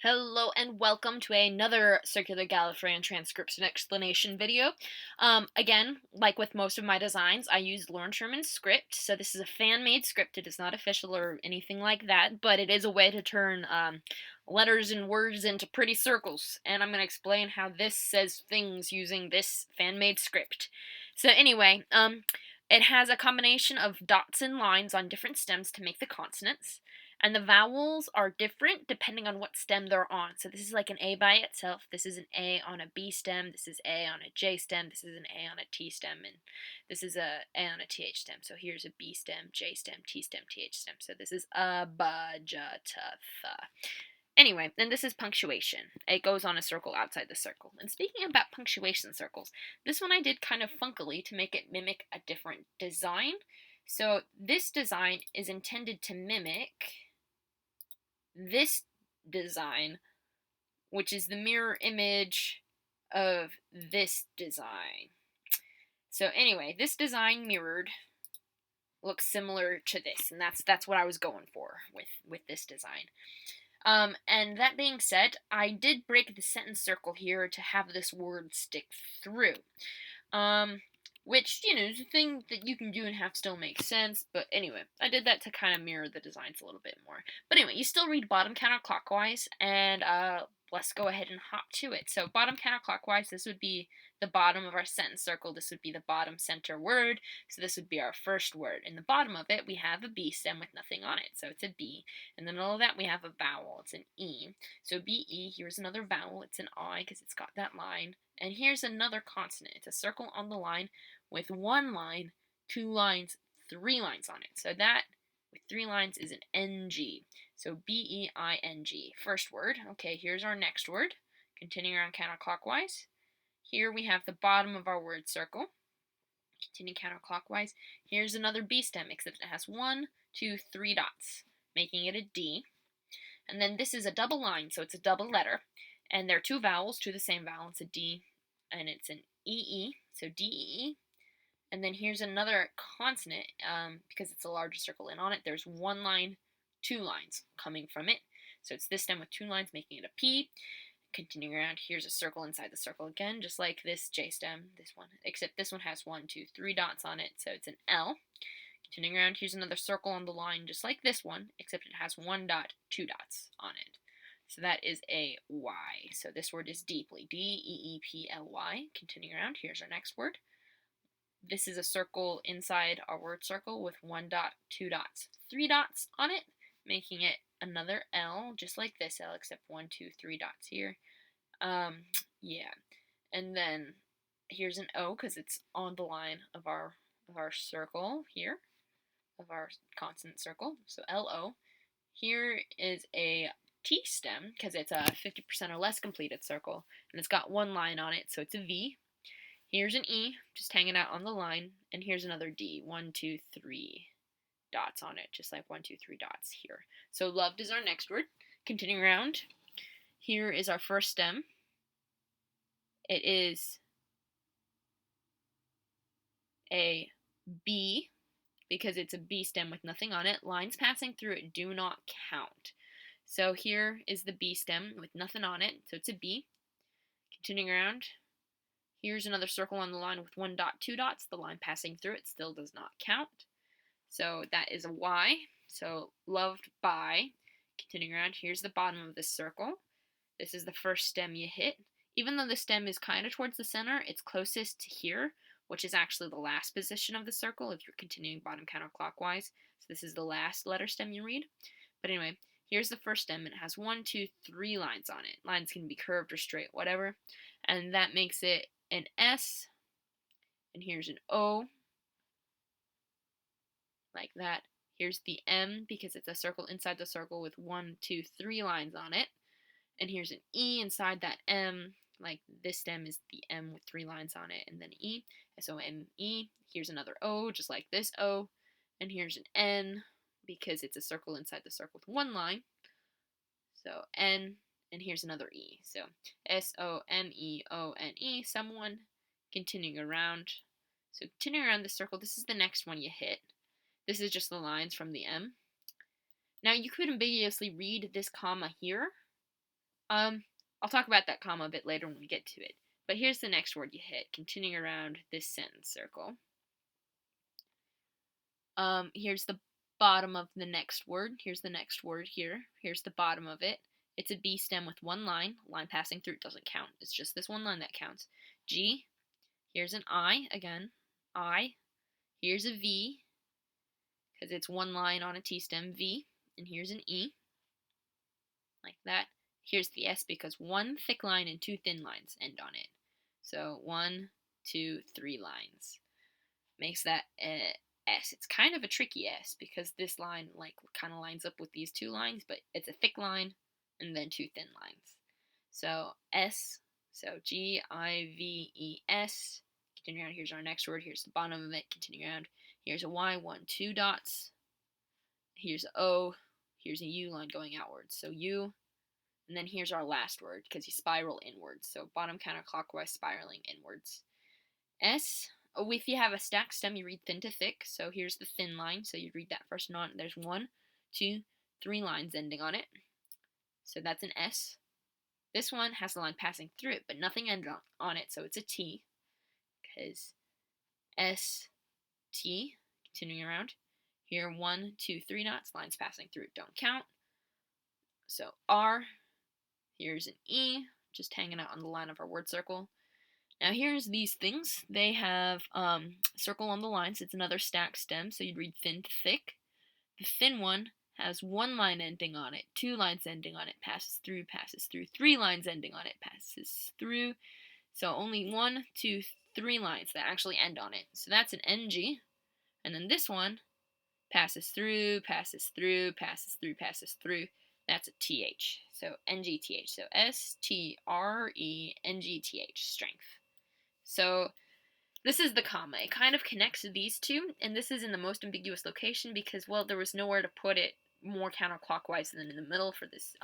Hello and welcome to another Circular Gallifreyan transcription explanation video. Again, like with most of my designs, I use Loren Sherman's script. So this is a fan-made script. It is not official or anything like that, but it is a way to turn letters and words into pretty circles. And I'm going to explain how this says things using this fan-made script. So anyway, it has a combination of dots and lines on different stems to make the consonants. And the vowels are different depending on what stem they're on. So this is like an A by itself. This is an A on a B stem. This is A on a J stem. This is an A on a T stem. And this is a A on a TH stem. So here's a B stem, J stem, T stem, TH stem. So this is a, ba, ja, ta, tha. Anyway, then this is punctuation. It goes on a circle outside the circle. And speaking about punctuation circles, this one I did kind of funkily to make it mimic a different design. So this design is intended to mimic this design, which is the mirror image of this design. So anyway, this design mirrored looks similar to this, and that's what I was going for with this design. And that being said, I did break the sentence circle here to have this word stick through. Which, is a thing that you can do and have still make sense, but anyway, I did that to kind of mirror the designs a little bit more. But anyway, you still read bottom counterclockwise, and let's go ahead and hop to it. So bottom counterclockwise, this would be the bottom of our sentence circle. This would be the bottom center word, so this would be our first word. In the bottom of it, we have a B stem with nothing on it, so it's a B. In the middle of that, we have a vowel. It's an E. So B-E, here's another vowel. It's an I because it's got that line. And here's another consonant. It's a circle on the line with one line, two lines, three lines on it. So that, with three lines, is an NG. So B-E-I-N-G. First word. Okay, here's our next word. Continuing around counterclockwise. Here we have the bottom of our word circle. Continuing counterclockwise. Here's another B stem, except it has 1, 2, 3 dots, making it a D. And then this is a double line, so it's a double letter. And there are two vowels, the same vowel. It's a D and it's an E-E, so D-E-E. And then here's another consonant, because it's a larger circle, and on it there's one line, two lines coming from it. So it's this stem with two lines, making it a P. Continuing around, here's a circle inside the circle again, just like this J stem, this one, except this one has 1, 2, 3 dots on it, so it's an L. Continuing around, here's another circle on the line, just like this one, except it has 1 dot, 2 dots on it. So that is a Y. So this word is deeply, D-E-E-P-L-Y. Continuing around, here's our next word. This is a circle inside our word circle with 1 dot, 2 dots, 3 dots on it, making it another L, just like this L, except 1, 2, 3 dots here. Yeah. And then here's an O because it's on the line of our circle here, of our consonant circle. So L-O. Here is a T stem because it's a 50% or less completed circle, and it's got one line on it, so it's a V. Here's an E, just hanging out on the line, and here's another D, 1, 2, 3 dots on it, just like 1, 2, 3 dots here. So loved is our next word. Continuing around, here is our first stem. It is a B, because it's a B stem with nothing on it. Lines passing through it do not count. So here is the B stem with nothing on it, so it's a B. Continuing around, here's another circle on the line with 1 dot, 2 dots. The line passing through it still does not count. So that is a Y. So loved by. Continuing around, here's the bottom of this circle. This is the first stem you hit. Even though the stem is kind of towards the center, it's closest to here, which is actually the last position of the circle if you're continuing bottom counterclockwise. So this is the last letter stem you read. But anyway, here's the first stem, and it has 1, 2, 3 lines on it. Lines can be curved or straight, whatever. And that makes it an S. And here's an O, like that. Here's the M because it's a circle inside the circle with 1, 2, 3 lines on it. And here's an E inside that M, like this stem is the M with 3 lines on it, and then E, S-O-M-E. Here's another O, just like this O. And here's an N because it's a circle inside the circle with 1 line. So N, and here's another E. So S-O-M-E-O-N-E, someone. Continuing around. So continuing around the circle, this is the next one you hit. This is just the lines from the M. Now you could ambiguously read this comma here I'll talk about that comma a bit later when we get to it. But here's the next word you hit, continuing around this sentence circle. Here's the bottom of the next word. Here's the next word here. Here's the bottom of it. It's a B stem with one line. Line passing through it doesn't count. It's just this one line that counts. G. Here's an I again. I. Here's a V, because it's one line on a T stem, V. And here's an E, like that. Here's the S because one thick line and two thin lines end on it. So 1, 2, 3 lines. Makes that S. It's kind of a tricky S because this line like kind of lines up with these two lines, but it's a thick line and then two thin lines. So S, so G-I-V-E-S. Continue around, here's our next word, here's the bottom of it, continue around. Here's a Y, 1, 2 dots. Here's a O, here's a U line going outwards. So U, and then here's our last word because you spiral inwards. So bottom counterclockwise spiraling inwards. S. Oh, if you have a stacked stem, you read thin to thick. So here's the thin line. So you read that first knot. There's 1, 2, 3 lines ending on it. So that's an S. This one has a line passing through it, but nothing ends on it. So it's a T. Because S, T. Continuing around. Here, 1, 2, 3 knots. Lines passing through it don't count. So R. Here's an E. Just hanging out on the line of our word circle. Now here's these things. They have circle on the lines. It's another stacked stem, so you'd read thin to thick. The thin one has one line ending on it, 2 lines ending on it, passes through, 3 lines ending on it, passes through. So only 1, 2, 3 lines that actually end on it. So that's an NG. And then this one passes through, passes through, passes through, passes through. That's a TH. So NGTH. So STRENGTH, strength. So this is the comma. It kind of connects these two, and this is in the most ambiguous location because, well, there was nowhere to put it more counterclockwise than in the middle for this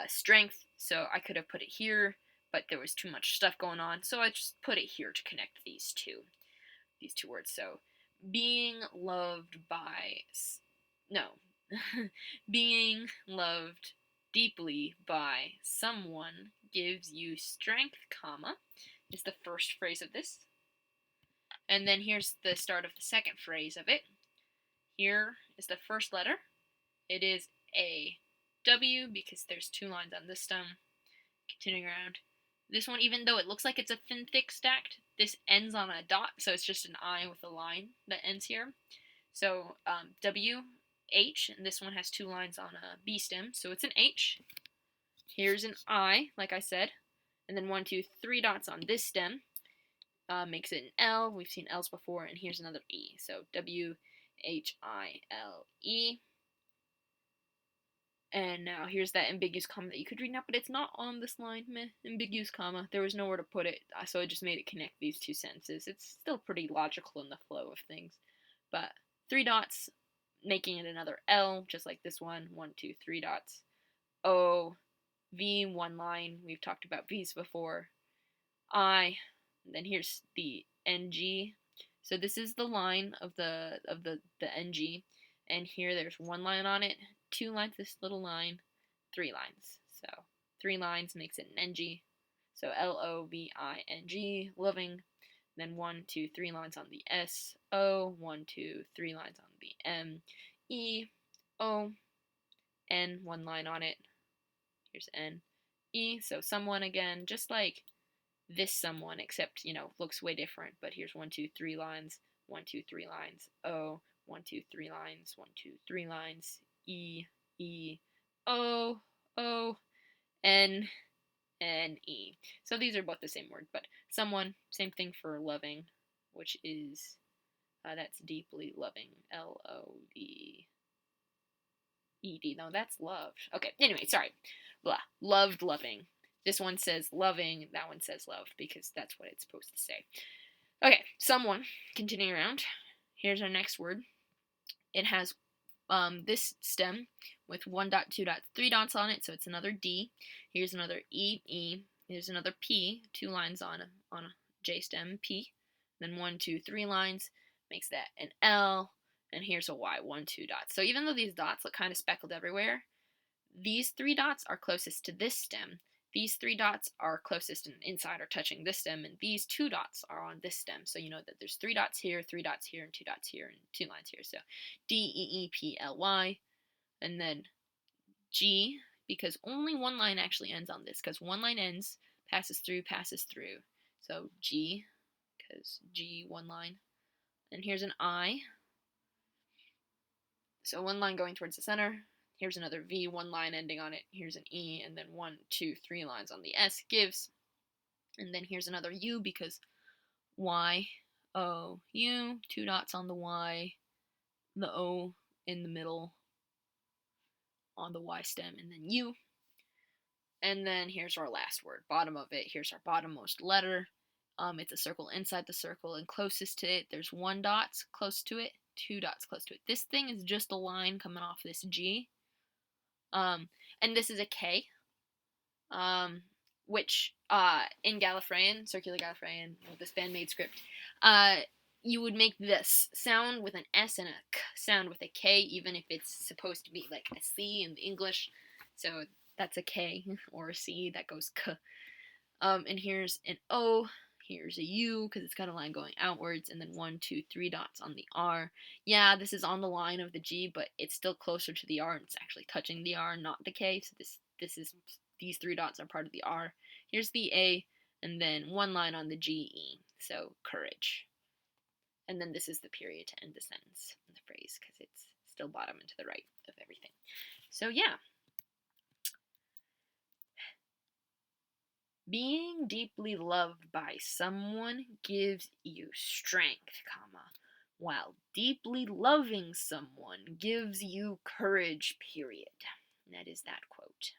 strength. So I could have put it here, but there was too much stuff going on, so I just put it here to connect these two words. So being loved by, being loved deeply by someone gives you strength, comma, is the first phrase of this. And then here's the start of the second phrase of it. Here is the first letter. It is a W because there's 2 lines on this stem. Continuing around. This one, even though it looks like it's a thin, thick stacked, this ends on a dot, so it's just an I with a line that ends here. So W, H, and this one has 2 lines on a B stem, so it's an H. Here's an I, like I said, and then 1, 2, 3 dots on this stem makes it an L. We've seen L's before, and here's another E. So W, H, I, L, E. And now here's that ambiguous comma that you could read now, but it's not on this line. Meh, ambiguous comma. There was nowhere to put it, so I just made it connect these two sentences. It's still pretty logical in the flow of things. But 3 dots, making it another L, just like this one. 1, 2, 3 dots. O, V, 1 line. We've talked about V's before. I, and then here's the NG. So this is the line of the NG, and here there's 1 line on it, 2 lines, this little line, 3 lines. So 3 lines makes it an NG. So LOVING, loving. Then 1, 2, 3 lines on the S, O, 1, 2, 3 lines on the M, E, O, N, 1 line on it. Here's N, E. So someone again, just like this someone, except, looks way different. But here's 1, 2, 3 lines, 1, 2, 3 lines, O, 1, 2, 3 lines, 1, 2, 3 lines, E, E, O, O, N, N, E. So these are both the same word, but someone, same thing for loving, which is, that's deeply loving, L-O-V-E-D. No, that's loved. Okay, anyway, sorry. Blah. Loved, loving. This one says loving, that one says loved, because that's what it's supposed to say. Okay, someone, continuing around. Here's our next word. It has this stem with 1 dot, 2 dots, 3 dots on it, so it's another D. Here's another E, E. Here's another P, 2 lines on a J stem, P. Then 1, 2, 3 lines, makes that an L. And here's a Y, 1, 2 dots. So even though these dots look kind of speckled everywhere, these 3 dots are closest to this stem. These 3 dots are closest and inside are touching this stem, and these 2 dots are on this stem. So you know that there's 3 dots here, 3 dots here, and 2 dots here, and 2 lines here. So D-E-E-P-L-Y, and then G, because only one line actually ends on this, because one line ends, passes through. So G, because G, one line. And here's an I. So one line going towards the center. Here's another V, one line ending on it. Here's an E, and then 1, 2, 3 lines on the S gives. And then here's another U, because Y, O, U, 2 dots on the Y, the O in the middle on the Y stem, and then U. And then here's our last word, bottom of it. Here's our bottommost letter. It's a circle inside the circle, and closest to it, there's 1 dot close to it, 2 dots close to it. This thing is just a line coming off this G. And this is a K, which in Gallifreyan, Circular Gallifreyan, this fan-made script, you would make this sound with an S and a K sound with a K, even if it's supposed to be like a C in the English. So that's a K, or a C that goes K. And here's an O, here's a U, because it's got a line going outwards, and then 1, 2, 3 dots on the R. Yeah, this is on the line of the G, but it's still closer to the R, and it's actually touching the R, not the K, so these 3 dots are part of the R. Here's the A, and then 1 line on the G, E, so courage. And then this is the period to end the sentence, the phrase, because it's still bottom and to the right of everything. So yeah. Being deeply loved by someone gives you strength, while deeply loving someone gives you courage, period. And that is that quote.